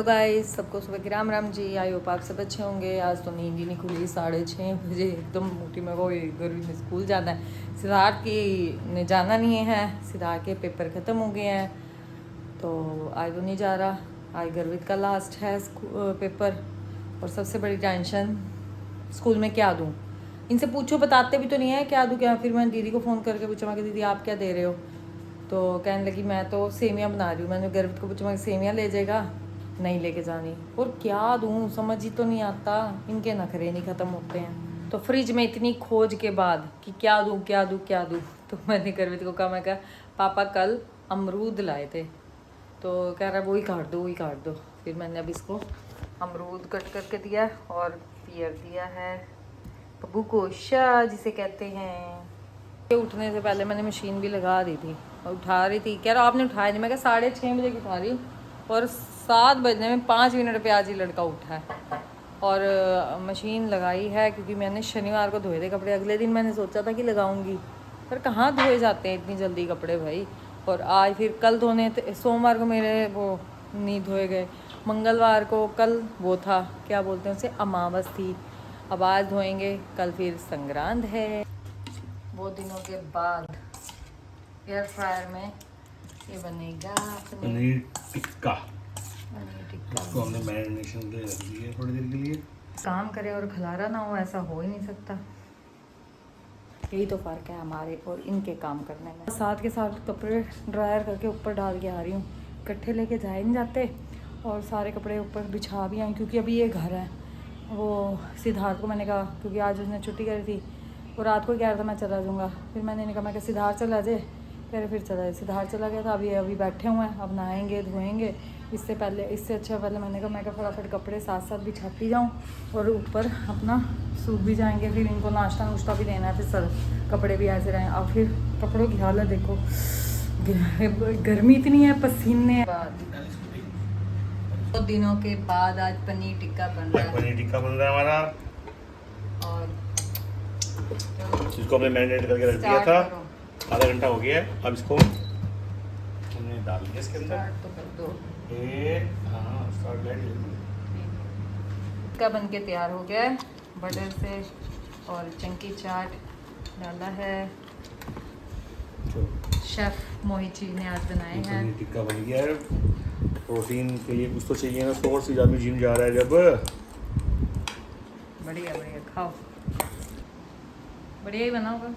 Hello guys, सबको सुबह की राम राम जी। आई होप आप सब अच्छे होंगे। आज तो नींद ही नहीं खुली, 6:30 बजे एकदम मोटी में वो गर्मी में स्कूल जाना है। सिद्धार्थ की ने जाना नहीं है, सिद्धार्थ के पेपर ख़त्म हो गए हैं तो आज तो नहीं जा रहा। आज गर्वित का लास्ट है पेपर। और सबसे बड़ी टेंशन स्कूल में क्या दूँ, इनसे पूछो, बताते भी तो नहीं है क्या दूँ क्या। फिर मैंने दीदी को फ़ोन करके पूछा, मैं कि दीदी आप क्या दे रहे हो, तो कहने लगी मैं तो सेमियाँ बना रही हूँ। मैंने गर्वित को पूछा, मैं सेमियाँ ले जाएगा, नहीं लेके जानी। और क्या दूँ समझ ही तो नहीं आता, इनके नखरे नहीं ख़त्म होते हैं। तो फ्रिज में इतनी खोज के बाद कि क्या दूँ क्या दूँ क्या दूँ, तो मैंने गर्वित को कहा, मैं कहा पापा कल अमरूद लाए थे, तो कह रहा वही काट दो वही काट दो। फिर मैंने अब इसको अमरूद कट करके दिया और पियर दिया है बब्बू को, शाह जिसे कहते हैं। उठने से पहले मैंने मशीन भी लगा दी थी और उठा रही थी, कह रहा आपने उठाया नहीं। मैं कहा 6:30 बजे की उठा रही हूँ और 7 बजने में 5 मिनट पे आज ही लड़का उठा है। और मशीन लगाई है क्योंकि मैंने शनिवार को धोए थे कपड़े। अगले दिन मैंने सोचा था कि लगाऊंगी, पर कहाँ धोए जाते हैं इतनी जल्दी कपड़े भाई। और आज फिर कल धोने थे, सोमवार को मेरे वो नहीं धोए गए, मंगलवार को कल वो था क्या बोलते हैं उसे, अमावस थी। अब आज धोएंगे, कल फिर संक्रांत है। बहुत दिनों के बाद एयर फ्रायर में ये बनेगा पनीर टिक्का। पनीर टिक्का। इसको हमने मैरिनेशन के लिए रख दिया है थोड़ी देर के लिए। काम करे और खलारा ना हो, ऐसा हो ही नहीं सकता। यही तो फ़र्क है हमारे और इनके काम करने में। साथ के साथ कपड़े ड्रायर करके ऊपर डाल के आ रही हूँ, इकट्ठे लेके जा ही नहीं जाते। और सारे कपड़े ऊपर बिछा भी आए क्योंकि अभी ये घर है। वो सिद्धार्थ को मैंने कहा, क्योंकि आज उसने छुट्टी करी थी, वो रात को कह रहा था मैं चला जाऊँगा। फिर मैंने कहा, मैं क्या सिद्धार्थ चला जाए, कह रहे फिर चला जाए। सिद्धार्थ चला गया था, अभी बैठे हुए हैं, अब नहाएंगे धोएंगे। इससे अच्छा पहले मैंने कहा फटाफट कपड़े साथ साथ बिछाती जाऊँ और ऊपर अपना सूख भी जाएंगे। फिर इनको नाश्ता नुश्ता भी देना है, फिर सर कपड़े भी ऐसे रहें। अब फिर कपड़ों की हालत देखो, गर्मी इतनी है, पसीने। बहुत दिनों के बाद आज पनीर टिक्का बन रहा है। पनीर टिक्का बन रहा है हमारा, और इसको हमने मैरिनेट करके रख दिया था, आधा घंटा हो गया है। अब इसको हमने डाल दिया इसके अंदर। तो कर दो, स्टार्ट टिक्का बन के तैयार हो गया है। बटर से और चंकी चाट डाला है, शेफ मोहित जी ने आज बनाए हैं। पनीर टिक्का बन गया है। प्रोटीन के लिए कुछ तो चाहिए ना, सोर्स से आदमी जिम जा रहा है जब। बढ़िया बढ़िया खाओ, बढ़िया ही बना होगा।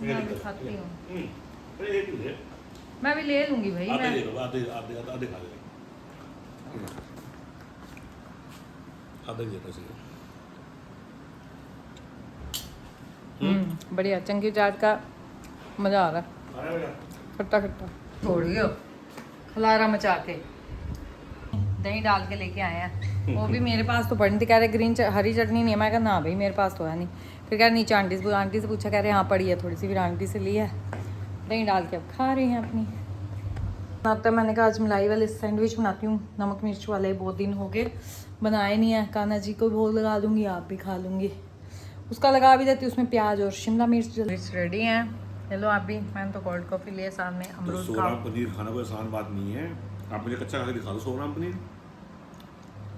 मैं भी खाती हूँ, मैं भी ले लूँगी भाई। मैं बढ़िया चंकी चाट का मज़ा आ रहा है, खट्टा खट्टा। छोड़ गयो खलारा मचा के, दही डाल के लेके आए हैं। वो भी मेरे पास तो पड़ी थी, कह रहे हरी चटनी नहीं है। मैं कहा ना भाई मेरे पास तो है नहीं। फिर कह रहे नीचे आंटी से पूछा, कह रहे हाँ पड़ी है थोड़ी सी, फिर आंटी से ली है। दही डाल के अब खा रहे हैं अपनी। बनाता मैंने कहा आज मलाई वाले सैंडविच बनाती हूँ, नमक मिर्च वाले। बहुत दिन हो गए बनाए नहीं है। कान्हा जी को भोग लगा दूँगी, आप भी खा लूँगी। उसका लगा भी देती, उसमें प्याज और शिमला मिर्च। रेडी हैं, हेलो आप भी। मैंने तो कोल्ड कॉफ़ी लिए, सामने अमरूद। 100 ग्राम पनीर खाना कोई आसान बात नहीं है। आप मुझे कच्चा खा के दिखा दो 100 ग्राम पनीर,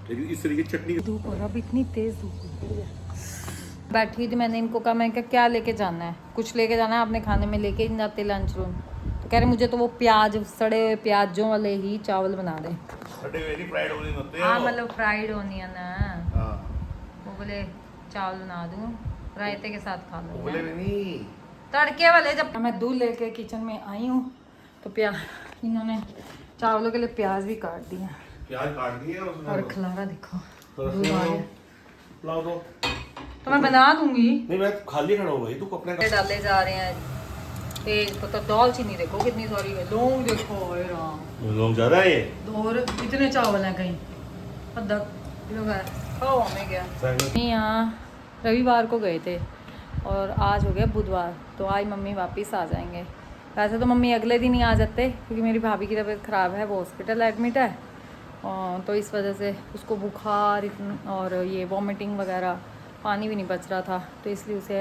लेकिन इस तरीके की चटनी। धूप हो रहा, अब इतनी तेज़ धूप है। बैठी थी, मैंने इनको कहा, मैं क्या लेके जाना है, कुछ लेके जाना है आपने खाने में, लेके ही जाते लंच रूम। तो कह रहे मुझे तो वो सड़े हुए प्याजों वाले ही चावल बना दें। फ्राइड ओनियन होते हैं। हाँ मतलब फ्राइड ओनियन है। हाँ वो बोले चावल बना दूँ, रायते के साथ खा लो। बोले नहीं, तड़के वाले। जब मैं दूध लेके किचन में आई हूँ तो इन्होंने चावलों के लिए प्याज भी काट दिया, प्याज काट दिए और खलारा देखो तो दूध आ गया। लाओ दो तो मैं बना दूंगी। नहीं, मैं खाली खड़ा हूँ भाई, तू अपने डाले जा रहे हैं तेज पत्ता, दालचीनी देखो कितनी सारी है, लौंग देखो, ओए राम लोग ज्यादा है ये। और इतने चावल हैं, कहीं आधा किलो है। खाओ हमें क्या। यहाँ रविवार को गए थे और आज हो गया बुधवार, तो आज मम्मी वापस आ जाएंगे। वैसे तो मम्मी अगले दिन ही आ जाते, क्योंकि मेरी भाभी की तबीयत ख़राब है, वो हॉस्पिटल एडमिट है। तो इस वजह से उसको बुखार और ये वॉमिटिंग वगैरह, पानी भी नहीं बच रहा था, तो इसलिए उसे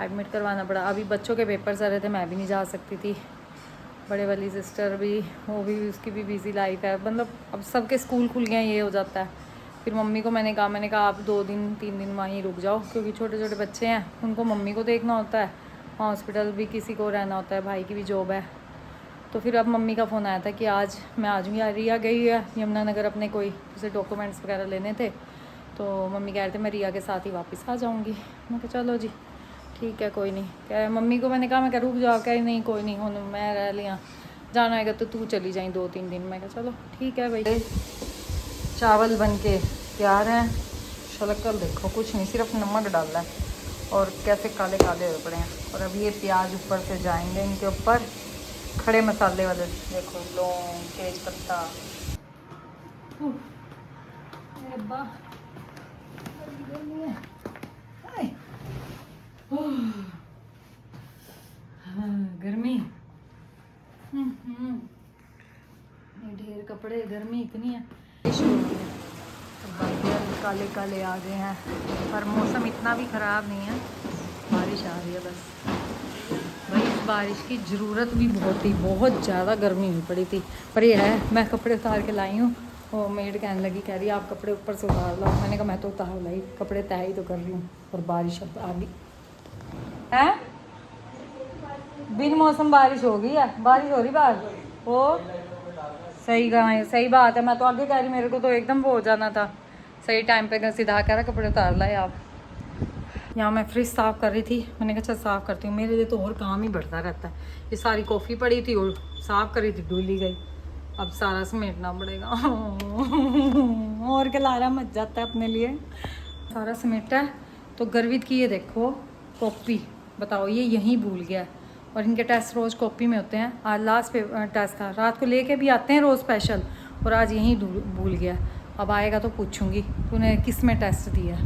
एडमिट करवाना पड़ा। अभी बच्चों के पेपर चल रहे थे, मैं भी नहीं जा सकती थी, बड़े वाली सिस्टर भी, वो भी, उसकी भी बिज़ी लाइफ है। मतलब अब सबके स्कूल खुल गए हैं, ये हो जाता है। फिर मम्मी को मैंने कहा आप 2 दिन 3 दिन वहीं रुक जाओ, क्योंकि छोटे छोटे बच्चे हैं, उनको मम्मी को देखना होता है, हॉस्पिटल भी किसी को रहना होता है, भाई की भी जॉब है। तो फिर अब मम्मी का फ़ोन आया था कि आज मैं आ जाऊँगी। रिया गई है यमुनानगर अपने कोई उसे डॉक्यूमेंट्स वगैरह लेने थे, तो मम्मी कह रहे थे मैं रिया के साथ ही वापस आ जाऊँगी। मैं कहा चलो जी ठीक है कोई नहीं। कह रहे मम्मी को मैंने कहा मैं रुक जाओ, कह रही नहीं कोई नहीं, हूँ मैं रह लिया, जाना आएगा तो तू चली जाए 2-3 दिन। मैं कहा चलो ठीक है भाई। चावल बन के तैयार हैं, शक्ल देखो कुछ नहीं, सिर्फ नमक डालना है और कैसे काले काले हो पड़े हैं। और अब ये प्याज ऊपर से जाएंगे इनके ऊपर, खड़े मसाले वाले, देखो लौंग तेज पत्ता। गर्मी, ढेर कपड़े, गर्मी इतनी है। बादल काले काले आ गए हैं, पर मौसम इतना भी ख़राब नहीं है, बारिश आ रही है बस। भाई इस बारिश की ज़रूरत भी बहुत थी, बहुत ज़्यादा गर्मी हुई पड़ी थी। पर ये है मैं कपड़े उतार के लाई हूँ, वो मेड कहने लगी, कह रही आप कपड़े ऊपर से उतार लो। मैंने कहा मैं तो उतार लाई, कपड़े तय ही तो कर रही हूँ। और बारिश अब आ गई है, बिन मौसम बारिश हो गई है, बारिश हो रही बाहर। वो सही कहा है, सही बात है। मैं तो आगे कह रही, मेरे को तो एकदम वो हो जाना था सही टाइम पे। सीधा कह रहा कपड़े उतार लाए आप। यहाँ मैं फ्रिज साफ़ कर रही थी, मैंने कहा चल साफ़ करती हूँ, मेरे लिए तो और काम ही बढ़ता रहता है। ये सारी कॉफ़ी पड़ी थी और साफ़ करी थी, धुली गई, अब सारा समेटना पड़ेगा। और के लारा मच जाता है अपने लिए, सारा समेटा है। तो गर्वित की ये देखो कॉपी, बताओ ये यहीं भूल गया। और इनके टेस्ट रोज़ कॉपी में होते हैं, आज लास्ट टेस्ट था, रात को लेके भी आते हैं रोज़ स्पेशल, और आज यहीं भूल गया। अब आएगा तो पूछूंगी तूने किस में टेस्ट दिया।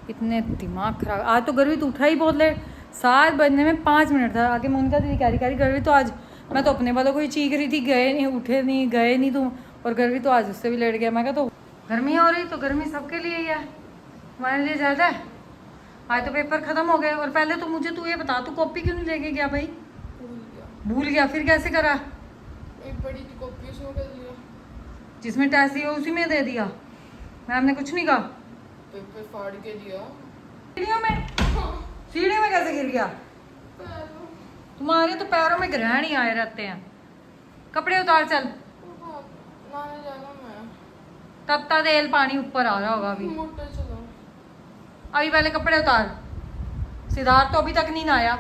इतने दिमाग खराब, आज तो गर्वित उठा ही बहुत लेट, 7 बजने में 5 मिनट था। आगे मोनिका दीदी कह रही गर्वित तो आज, मैं तो अपने वालों को ही चीख रही थी, गए नहीं, उठे नहीं, गए नहीं तुम, और गर्वित तो आज उससे भी लेट गया। मैं कहा तो गर्मी हो रही, तो गर्मी सबके लिए ही है, हमारे लिए ज़्यादा है। आज तो पेपर ख़त्म हो गए। और पहले तो मुझे तू ये बता, तू कॉपी क्यों नहीं लेके गया भाई? भूल गया, फिर कैसे करा? एक बड़ी की कॉपी उसमें कर लिया, जिसमें टेस्ट दिया उसी में दे दिया, मैम ने कुछ नहीं कहा? पेपर फाड़ के दिया। सीढ़ियों में, सीढ़ियों में कैसे गिर गया? तुम्हारे तो पैरों में ग्रहण ही आए रहते हैं। कपड़े उतार चल, नहाने जाना मैं। तब तक तेल पानी ऊपर आ रहा होगा अभी। मोटर चलाओ। अभी पहले कपड़े उतार। सिद्धार्थ तो अभी तक नहीं आया।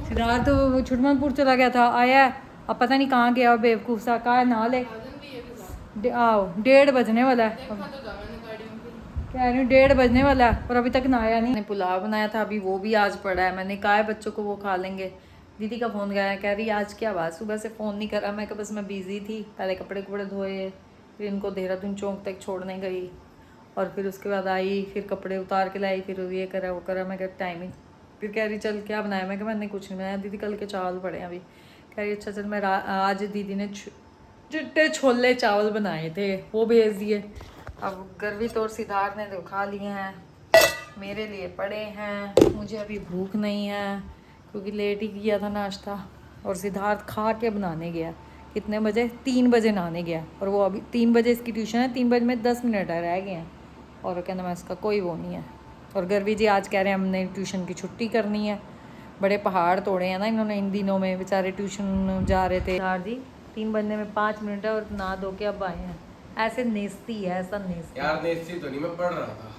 सिद्धार्थ तो छुटमनपुर चला गया था, आया है, अब पता नहीं कहाँ गया बेवकूफ़ सा। कहा ना ले, आओ 1:30 बजने वाला है, कह रही हूँ 1:30 बजने वाला है और अभी तक ना आया नहीं। मैंने पुलाव बनाया था, अभी वो भी आज पड़ा है, मैंने कहा है बच्चों को वो खा लेंगे। दीदी का फ़ोन गया, कह रही आज क्या बात, सुबह से फ़ोन नहीं करा। मैं कहा बस मैं बिज़ी थी, पहले कपड़े कपड़े धोए, फिर इनको देहरादून चौक तक छोड़ने गई, और फिर उसके बाद आई, फिर कपड़े उतार के लाई, फिर ये करा वो करा। मैं कहा टाइम ही, फिर कह रही चल क्या बनाया? मैं कहा मैंने कुछ नहीं बनाया दीदी, कल के चावल पड़े हैं अभी। कह रही अच्छा चल मैं आज दीदी ने चिट्टे छोले चावल बनाए थे, वो भेज दिए। अब गर्वित और सिद्धार्थ ने तो खा लिए हैं, मेरे लिए पड़े हैं, मुझे अभी भूख नहीं है क्योंकि लेट ही किया था नाश्ता। और सिद्धार्थ खा के बनाने गया, कितने बजे? 3 बजे नहाने गया, और वो अभी 3 बजे इसकी ट्यूशन है, 3 बजे में 10 मिनट रह गए हैं, और कहना मैं इसका कोई वो नहीं है। और गर्वी जी आज कह रहे हैं हमने ट्यूशन की छुट्टी करनी है, बड़े पहाड़ तोड़े हैं ना इन्होंने इन दिनों में, बेचारे ट्यूशन जा रहे थे। यार जी 3 बजने में 5 मिनट है और नहा धो के अब आए हैं। ऐसे नेस्ती है, ऐसा नेस्ती यार नेस्ती तो नहीं, मैं पढ़ रहा था।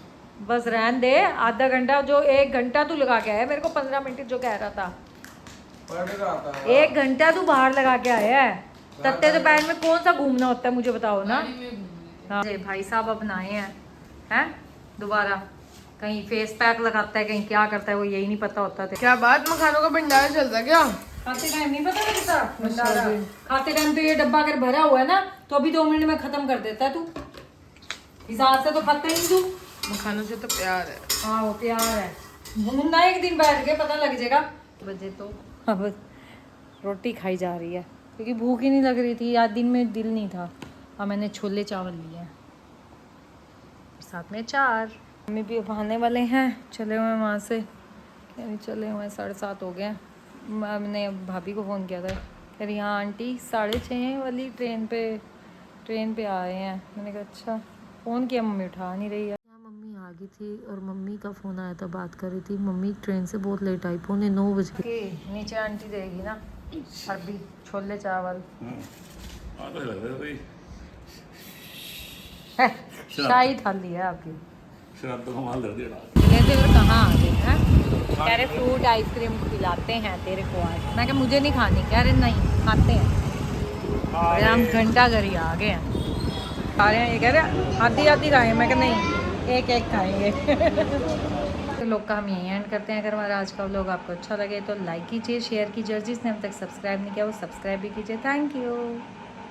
बस रहन दे, आधा घंटा जो 1 घंटा तू लगा के आया, मेरे को 15 मिनट जो कह रहा था, पढ़ रहा था। 1 घंटा तू बाहर लगा के आया है। तत्ते दोपहर में कौन सा घूमना होता है मुझे बताओ ना। हाँ भाई साहब अब नहाए हैं दोबारा, कहीं फेस पैक लगाता है, कहीं क्या करता है, वो यही नहीं पता होता था। क्या बात, मखानों का भंडार चलता क्या? खाते टाइम नहीं पता लगता भंडारा, खाते टाइम तो ये डब्बा अगर भरा हुआ है ना तो अभी 2 मिनट में खत्म कर देता है तू, हिसाब से तो खाता ही नहीं तू। मखानों से तो प्यार है। हाँ वो प्यार है, घूमना एक दिन बैठ के पता लग जाएगा। बजे तो अब रोटी खाई जा रही है क्योंकि भूख ही नहीं लग रही थी, आज दिन में दिल नहीं था। और मैंने छोले चावल लिए हैं, साथ में 4। मम्मी भी अब आने वाले हैं, चले हुए वहाँ से, कह रही चले हुए 7:30 हो गए। मैंने भाभी को फ़ोन किया था, कह फिर यहाँ आंटी 6:30 वाली ट्रेन पे आए हैं। मैंने कहा अच्छा, फ़ोन किया, मम्मी उठा नहीं रही है। यहाँ मम्मी आ गई थी और मम्मी का फ़ोन आया था, बात कर रही थी। मम्मी ट्रेन से बहुत लेट आई, 9:45 बजे। नीचे आंटी देगी ना अरबी छोले चावल, शाही थाली है आपकी। कहते फिर कहाँ आ गए हैं, कह रहे फ्रूट आइसक्रीम खिलाते हैं तेरे को आज। मैं कहा मुझे नहीं खानी, कह रहे नहीं खाते हैं। और हम घंटा घर ही आ गए हैं, खा रहे हैं। ये कह रहे आधी आधी खाएंगे, मैं कहा नहीं एक एक खाएंगे। तो लोग का हम यहीं एंड करते हैं। अगर हमारा आज का व्लॉग आपको अच्छा लगे तो लाइक कीजिए, शेयर कीजिए, और जिसने अब तक सब्सक्राइब नहीं किया वो सब्सक्राइब भी कीजिए। Thank you.